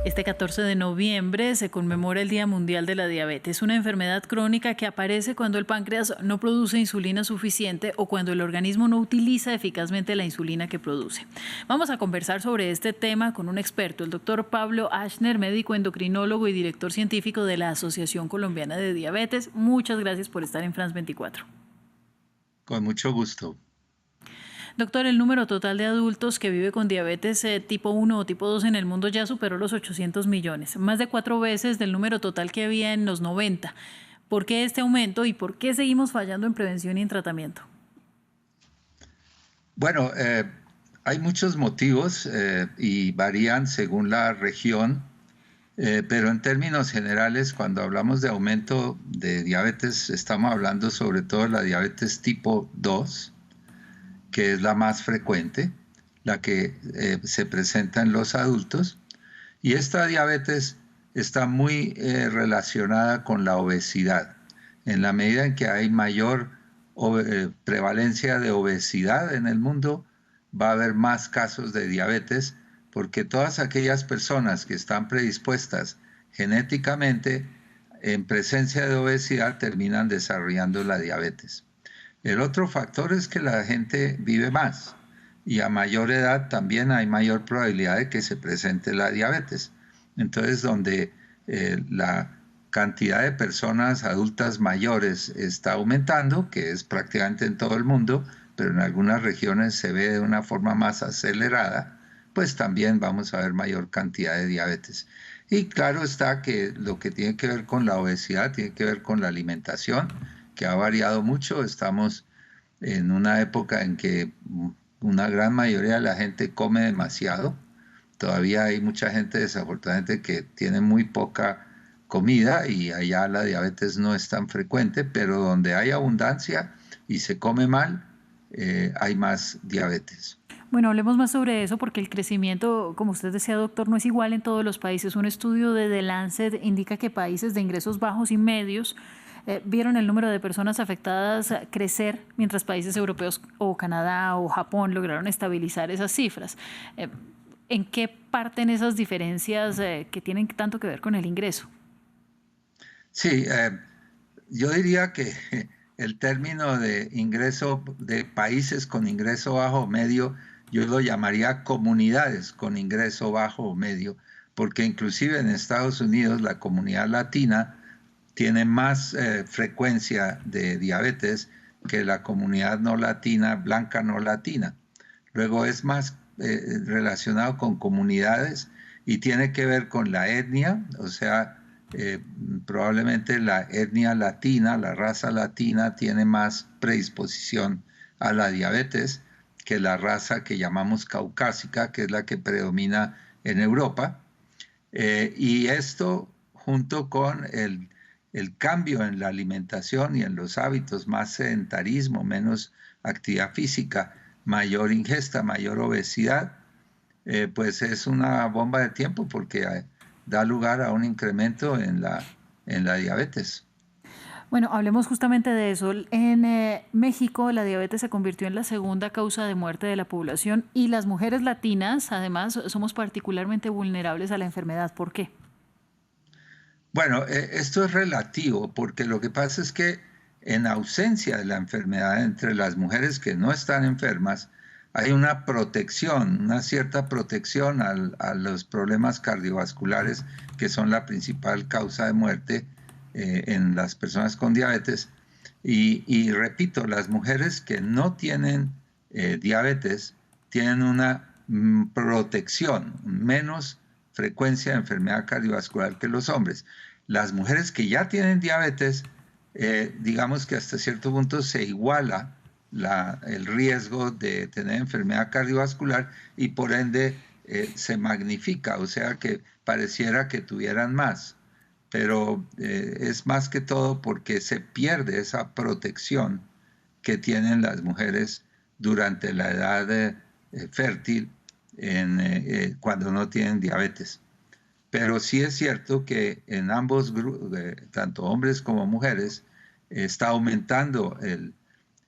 Este 14 de noviembre se conmemora el Día Mundial de la Diabetes, una enfermedad crónica que aparece cuando el páncreas no produce insulina suficiente o cuando el organismo no utiliza eficazmente la insulina que produce. Vamos a conversar sobre este tema con un experto, el doctor Pablo Aschner, médico endocrinólogo y director científico de la Asociación Colombiana de Diabetes. Muchas gracias por estar en France 24. Con mucho gusto. Doctor, el número total de adultos que vive con diabetes tipo 1 o tipo 2 en el mundo ya superó los 800 millones, más de 4 veces del número total que había en los 90. ¿Por qué este aumento y por qué seguimos fallando en prevención y en tratamiento? Bueno, hay muchos motivos y varían según la región, pero en términos generales, cuando hablamos de aumento de diabetes, estamos hablando sobre todo de la diabetes tipo 2, que es la más frecuente, la que se presenta en los adultos. Y esta diabetes está muy relacionada con la obesidad. En la medida en que hay mayor prevalencia de obesidad en el mundo, va a haber más casos de diabetes, porque todas aquellas personas que están predispuestas genéticamente en presencia de obesidad terminan desarrollando la diabetes. El otro factor es que la gente vive más y a mayor edad también hay mayor probabilidad de que se presente la diabetes. Entonces, donde la cantidad de personas adultas mayores está aumentando, que es prácticamente en todo el mundo, pero en algunas regiones se ve de una forma más acelerada, pues también vamos a ver mayor cantidad de diabetes. Y claro está que lo que tiene que ver con la obesidad tiene que ver con la alimentación, que ha variado mucho. Estamos en una época en que una gran mayoría de la gente come demasiado. Todavía hay mucha gente desafortunadamente que tiene muy poca comida y allá la diabetes no es tan frecuente, pero donde hay abundancia y se come mal, hay más diabetes. Bueno, hablemos más sobre eso porque el crecimiento, como usted decía, doctor, no es igual en todos los países. Un estudio de The Lancet indica que países de ingresos bajos y medios vieron el número de personas afectadas crecer, mientras países europeos o Canadá o Japón lograron estabilizar esas cifras. ¿En qué parten esas diferencias que tienen tanto que ver con el ingreso? Sí, yo diría que el término de ingreso de países con ingreso bajo o medio, yo lo llamaría comunidades con ingreso bajo o medio, porque inclusive en Estados Unidos la comunidad latina tiene más frecuencia de diabetes que la comunidad no latina, blanca no latina. Luego es más relacionado con comunidades y tiene que ver con la etnia, o sea, probablemente la etnia latina, la raza latina tiene más predisposición a la diabetes que la raza que llamamos caucásica, que es la que predomina en Europa. Y esto junto con el cambio en la alimentación y en los hábitos, más sedentarismo, menos actividad física, mayor ingesta, mayor obesidad, pues es una bomba de tiempo porque da lugar a un incremento en la diabetes. Bueno, hablemos justamente de eso. En México, la diabetes se convirtió en la segunda causa de muerte de la población y las mujeres latinas, además, somos particularmente vulnerables a la enfermedad. ¿Por qué? Bueno, esto es relativo porque lo que pasa es que en ausencia de la enfermedad entre las mujeres que no están enfermas, hay una protección, una cierta protección a los problemas cardiovasculares que son la principal causa de muerte en las personas con diabetes. Y repito, las mujeres que no tienen diabetes tienen una protección, menos frecuencia de enfermedad cardiovascular que los hombres. Las mujeres que ya tienen diabetes, digamos que hasta cierto punto se iguala el riesgo de tener enfermedad cardiovascular y por ende se magnifica, o sea que pareciera que tuvieran más, pero es más que todo porque se pierde esa protección que tienen las mujeres durante la edad fértil cuando no tienen diabetes. Pero sí es cierto que en ambos grupos, tanto hombres como mujeres, está aumentando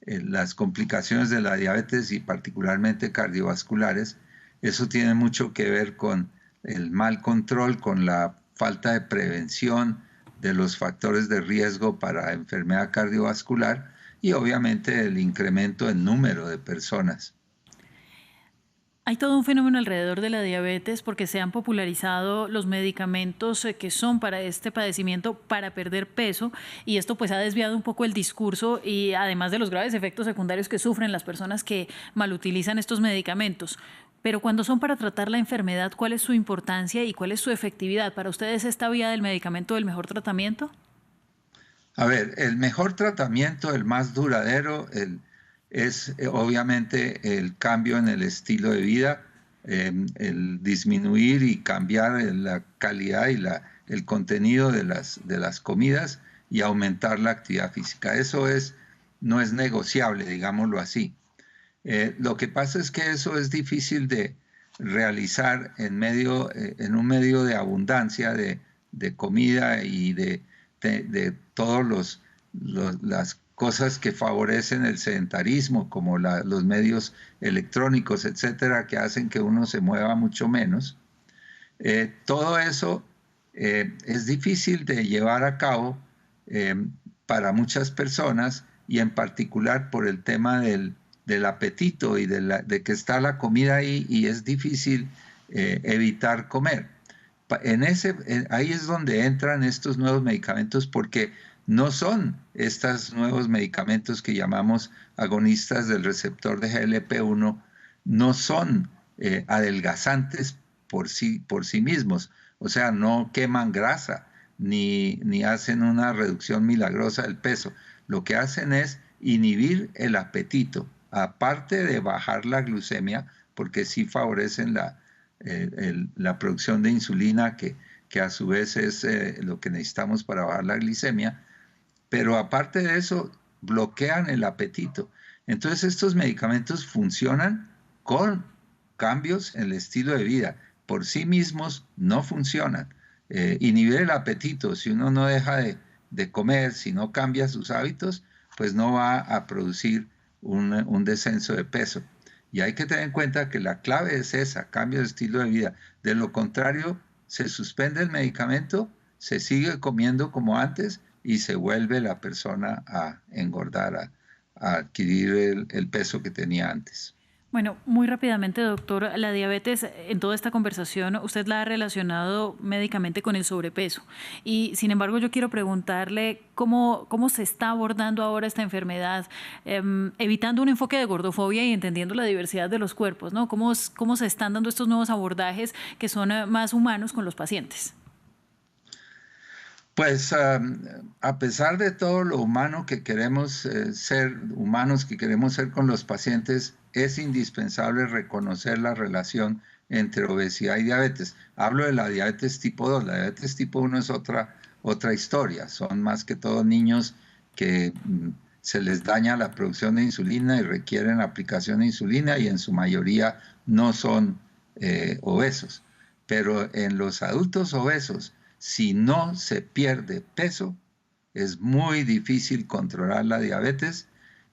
las complicaciones de la diabetes y particularmente cardiovasculares. Eso tiene mucho que ver con el mal control, con la falta de prevención de los factores de riesgo para enfermedad cardiovascular y obviamente el incremento en número de personas. Hay todo un fenómeno alrededor de la diabetes porque se han popularizado los medicamentos que son para este padecimiento para perder peso y esto pues ha desviado un poco el discurso y además de los graves efectos secundarios que sufren las personas que malutilizan estos medicamentos. Pero cuando son para tratar la enfermedad, ¿cuál es su importancia y cuál es su efectividad? ¿Para ustedes esta vía del medicamento el mejor tratamiento? A ver, el mejor tratamiento, el más duradero, es obviamente el cambio en el estilo de vida, el disminuir y cambiar la calidad y el contenido de las comidas y aumentar la actividad física. Eso no es negociable, digámoslo así. Lo que pasa es que eso es difícil de realizar en un medio de abundancia de comida y de todas las cosas que favorecen el sedentarismo, como los medios electrónicos, etcétera, que hacen que uno se mueva mucho menos. Todo eso es difícil de llevar a cabo para muchas personas y en particular por el tema del apetito y de que está la comida ahí y es difícil evitar comer. Ahí es donde entran estos nuevos medicamentos porque no son estos nuevos medicamentos que llamamos agonistas del receptor de GLP-1, no son adelgazantes por sí mismos, o sea, no queman grasa ni hacen una reducción milagrosa del peso. Lo que hacen es inhibir el apetito, aparte de bajar la glucemia, porque sí favorecen la producción de insulina, que a su vez es lo que necesitamos para bajar la glicemia, pero aparte de eso, bloquean el apetito. Entonces estos medicamentos funcionan con cambios en el estilo de vida. Por sí mismos no funcionan. Inhibir el apetito, si uno no deja de comer, si no cambia sus hábitos, pues no va a producir un descenso de peso. Y hay que tener en cuenta que la clave es esa, cambio de estilo de vida. De lo contrario, se suspende el medicamento, se sigue comiendo como antes y se vuelve la persona a engordar, a adquirir el peso que tenía antes. Bueno, muy rápidamente, doctor, la diabetes en toda esta conversación usted la ha relacionado médicamente con el sobrepeso y sin embargo yo quiero preguntarle cómo se está abordando ahora esta enfermedad, evitando un enfoque de gordofobia y entendiendo la diversidad de los cuerpos, ¿no? ¿Cómo se están dando estos nuevos abordajes que son más humanos con los pacientes? Pues a pesar de todo lo humano que queremos humanos que queremos ser con los pacientes, es indispensable reconocer la relación entre obesidad y diabetes. Hablo de la diabetes tipo 2, la diabetes tipo 1 es otra historia, son más que todo niños que se les daña la producción de insulina y requieren aplicación de insulina y en su mayoría no son obesos. Pero en los adultos obesos, si no se pierde peso, es muy difícil controlar la diabetes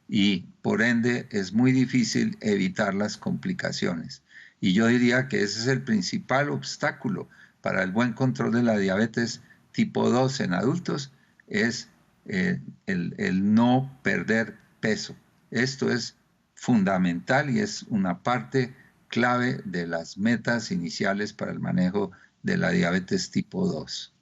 y por ende es muy difícil evitar las complicaciones. Y yo diría que ese es el principal obstáculo para el buen control de la diabetes tipo 2 en adultos, es el no perder peso. Esto es fundamental y es una parte clave de las metas iniciales para el manejo de la diabetes tipo 2.